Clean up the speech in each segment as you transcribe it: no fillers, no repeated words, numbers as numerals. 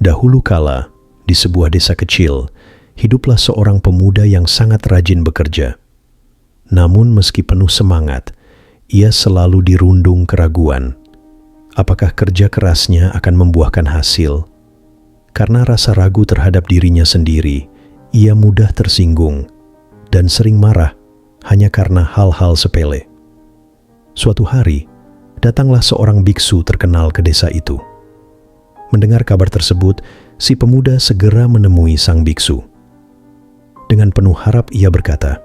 Dahulu kala, di sebuah desa kecil, hiduplah seorang pemuda yang sangat rajin bekerja. Namun meski penuh semangat, ia selalu dirundung keraguan. Apakah kerja kerasnya akan membuahkan hasil? Karena rasa ragu terhadap dirinya sendiri, ia mudah tersinggung dan sering marah hanya karena hal-hal sepele. Suatu hari, datanglah seorang biksu terkenal ke desa itu. Mendengar kabar tersebut, si pemuda segera menemui sang biksu. Dengan penuh harap ia berkata,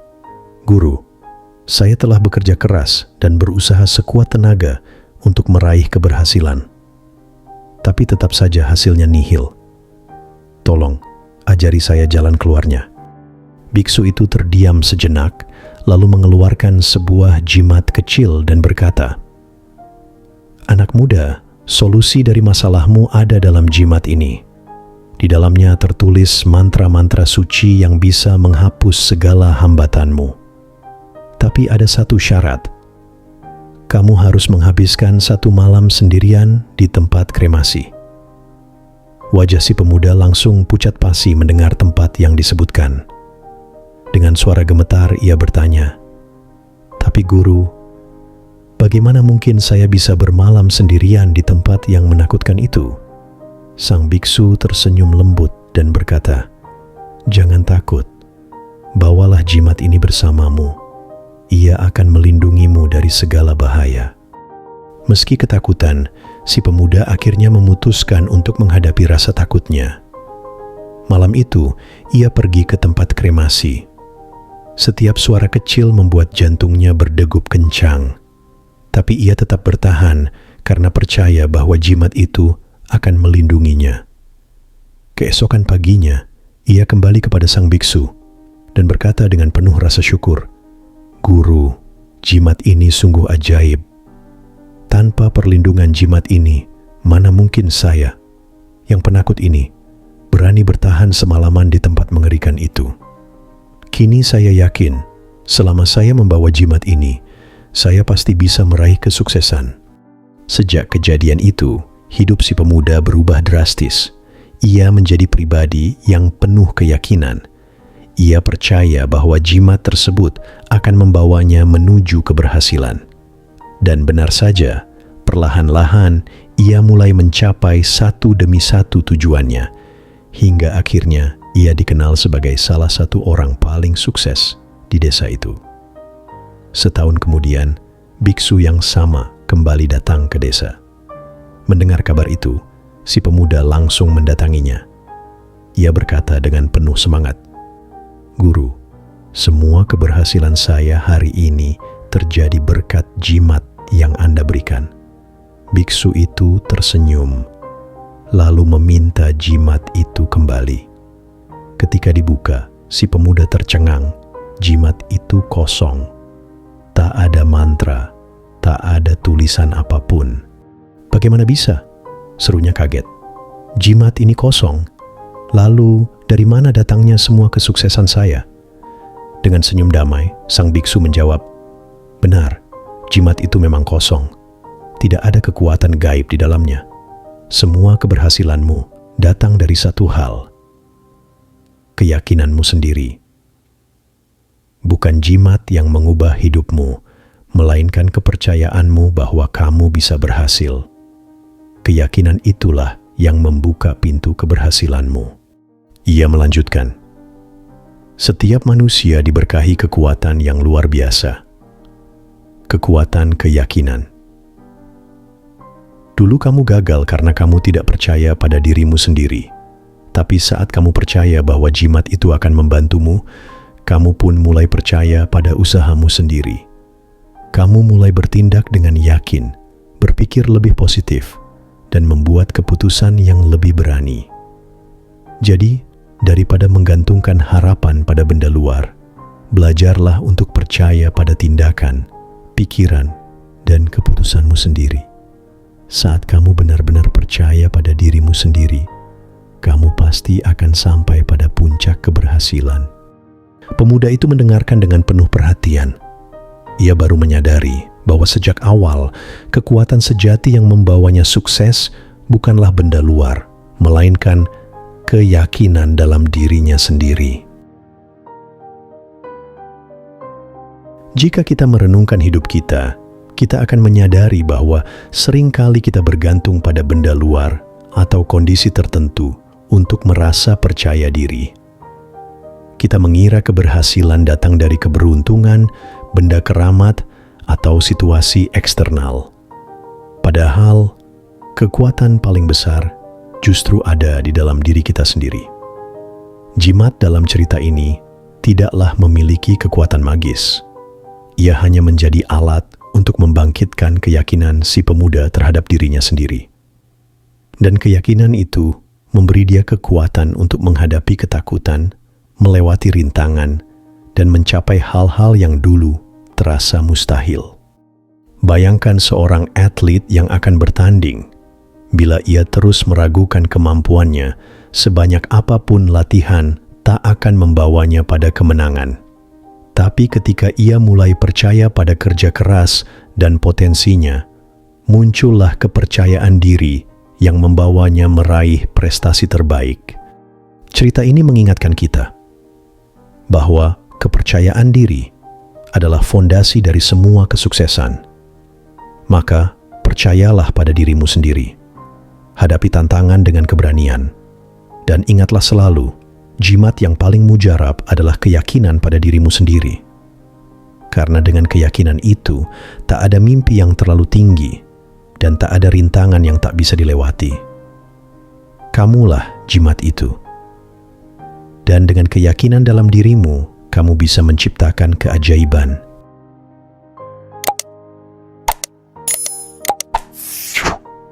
"Guru, saya telah bekerja keras dan berusaha sekuat tenaga untuk meraih keberhasilan. Tapi tetap saja hasilnya nihil. Tolong, ajari saya jalan keluarnya." Biksu itu terdiam sejenak, lalu mengeluarkan sebuah jimat kecil dan berkata, "Anak muda, solusi dari masalahmu ada dalam jimat ini. Di dalamnya tertulis mantra-mantra suci yang bisa menghapus segala hambatanmu. Tapi ada satu syarat. Kamu harus menghabiskan 1 malam sendirian di tempat kremasi." Wajah si pemuda langsung pucat pasi mendengar tempat yang disebutkan. Dengan suara gemetar ia bertanya, "Tapi guru, bagaimana mungkin saya bisa bermalam sendirian di tempat yang menakutkan itu?" Sang biksu tersenyum lembut dan berkata, "Jangan takut, bawalah jimat ini bersamamu. Ia akan melindungimu dari segala bahaya." Meski ketakutan, si pemuda akhirnya memutuskan untuk menghadapi rasa takutnya. Malam itu, ia pergi ke tempat kremasi. Setiap suara kecil membuat jantungnya berdegup kencang. Tapi ia tetap bertahan karena percaya bahwa jimat itu akan melindunginya. Keesokan paginya, ia kembali kepada sang biksu dan berkata dengan penuh rasa syukur, "Guru, jimat ini sungguh ajaib. Tanpa perlindungan jimat ini, mana mungkin saya, yang penakut ini, berani bertahan semalaman di tempat mengerikan itu. Kini saya yakin, selama saya membawa jimat ini, saya pasti bisa meraih kesuksesan." Sejak kejadian itu, hidup si pemuda berubah drastis. Ia menjadi pribadi yang penuh keyakinan. Ia percaya bahwa jimat tersebut akan membawanya menuju keberhasilan. Dan benar saja, perlahan-lahan ia mulai mencapai satu demi satu tujuannya, hingga akhirnya ia dikenal sebagai salah satu orang paling sukses di desa itu. Setahun kemudian, biksu yang sama kembali datang ke desa. Mendengar kabar itu, si pemuda langsung mendatanginya. Ia berkata dengan penuh semangat, "Guru, semua keberhasilan saya hari ini terjadi berkat jimat yang Anda berikan." Biksu itu tersenyum, lalu meminta jimat itu kembali. Ketika dibuka, si pemuda tercengang. Jimat itu kosong. Tak ada mantra, tak ada tulisan apapun. "Bagaimana bisa?" serunya kaget. "Jimat ini kosong. Lalu dari mana datangnya semua kesuksesan saya?" Dengan senyum damai, sang biksu menjawab, "Benar, jimat itu memang kosong. Tidak ada kekuatan gaib di dalamnya. Semua keberhasilanmu datang dari satu hal, keyakinanmu sendiri. Bukan jimat yang mengubah hidupmu, melainkan kepercayaanmu bahwa kamu bisa berhasil. Keyakinan itulah yang membuka pintu keberhasilanmu." Ia melanjutkan, "Setiap manusia diberkahi kekuatan yang luar biasa. Kekuatan keyakinan. Dulu kamu gagal karena kamu tidak percaya pada dirimu sendiri. Tapi saat kamu percaya bahwa jimat itu akan membantumu, kamu pun mulai percaya pada usahamu sendiri. Kamu mulai bertindak dengan yakin, berpikir lebih positif, dan membuat keputusan yang lebih berani. Jadi, daripada menggantungkan harapan pada benda luar, belajarlah untuk percaya pada tindakan, pikiran, dan keputusanmu sendiri. Saat kamu benar-benar percaya pada dirimu sendiri, kamu pasti akan sampai pada puncak keberhasilan." Pemuda itu mendengarkan dengan penuh perhatian. Ia baru menyadari bahwa sejak awal, kekuatan sejati yang membawanya sukses bukanlah benda luar, melainkan keyakinan dalam dirinya sendiri. Jika kita merenungkan hidup kita akan menyadari bahwa seringkali kita bergantung pada benda luar atau kondisi tertentu untuk merasa percaya diri. Kita mengira keberhasilan datang dari keberuntungan, benda keramat, atau situasi eksternal. Padahal, kekuatan paling besar justru ada di dalam diri kita sendiri. Jimat dalam cerita ini tidaklah memiliki kekuatan magis. Ia hanya menjadi alat untuk membangkitkan keyakinan si pemuda terhadap dirinya sendiri. Dan keyakinan itu memberi dia kekuatan untuk menghadapi ketakutan, melewati rintangan, dan mencapai hal-hal yang dulu terasa mustahil. Bayangkan seorang atlet yang akan bertanding. Bila ia terus meragukan kemampuannya, sebanyak apapun latihan tak akan membawanya pada kemenangan. Tapi ketika ia mulai percaya pada kerja keras dan potensinya, muncullah kepercayaan diri yang membawanya meraih prestasi terbaik. Cerita ini mengingatkan kita bahwa kepercayaan diri adalah fondasi dari semua kesuksesan. Maka, percayalah pada dirimu sendiri. Hadapi tantangan dengan keberanian. Dan ingatlah selalu, jimat yang paling mujarab adalah keyakinan pada dirimu sendiri. Karena dengan keyakinan itu, tak ada mimpi yang terlalu tinggi dan tak ada rintangan yang tak bisa dilewati. Kamulah jimat itu. Dan dengan keyakinan dalam dirimu, kamu bisa menciptakan keajaiban